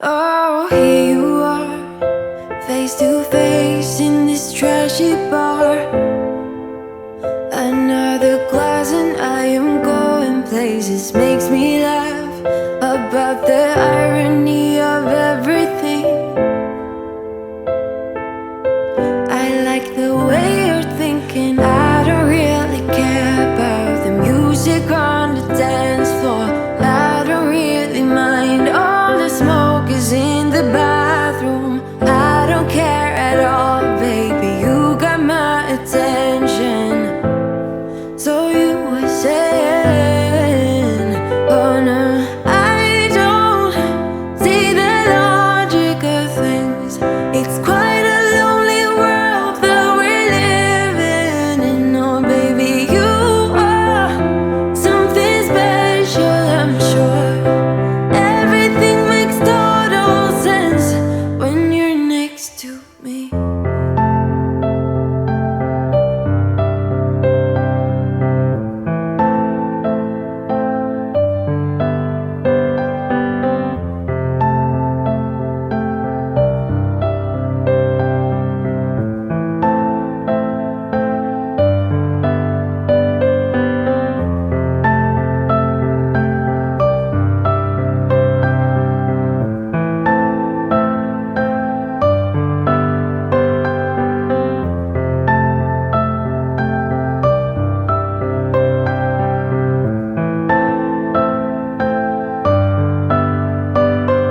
Oh, here you are, face to face in this trashy bar. Another glass and I am going places. Makes me laugh about the irony of everything. I like the way you're thinking. I don't really care about the music on the dance floor. I don't really mind. All the smoke is in the bathroom. I don't care at all, baby. You got my attention. So you were saying, oh no, I don't see the logic of things. It's quite a lonely world that we're living in. Oh baby, you are something special, I'm sure. Everything makes total sense when you're next to me.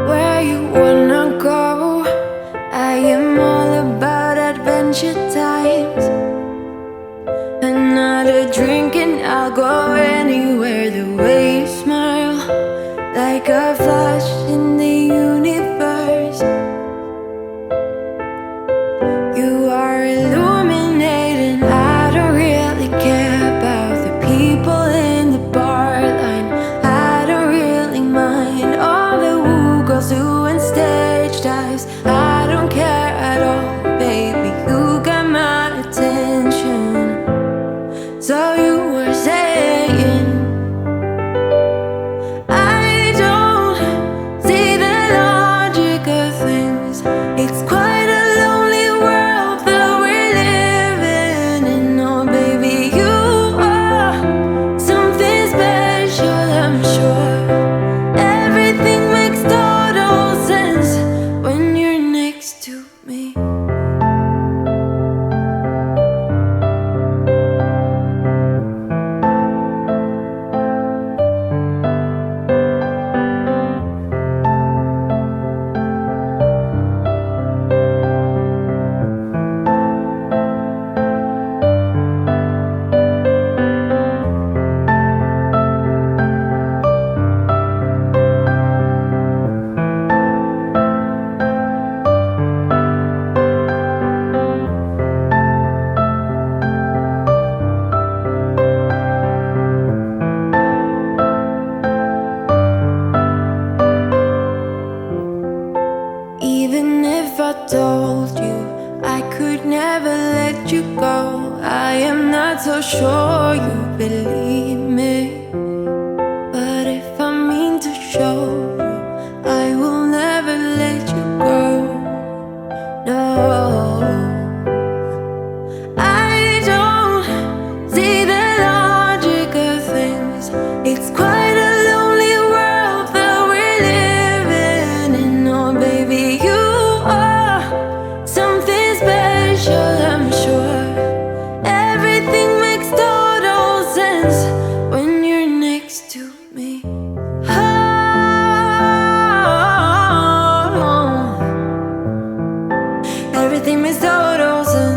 Where you wanna go? I am all about adventure times. Another drink and I'll go anywhere. The way you smile, like a flash in the universe. You are illuminating. I don't really care about the people in the bar line. I don't really mind all the woo girls doing stage dives. I don't care at all, baby. You got my attention. So you were saying, I don't see the logic of things. It's quite a lonely world that we're living in. Oh baby, you are something special, I'm sure. Everything makes total sense when you're next to me. Even if I told you I could never let you go, I am not so sure you believe me. But if I mean to show you, I will never let you go. No, I don't see the logic of things. It's quite a lonely world that we're living in. Oh baby, you are something special, I'm sure. Everything makes total sense when you're next to me. Oh, everything makes total sense.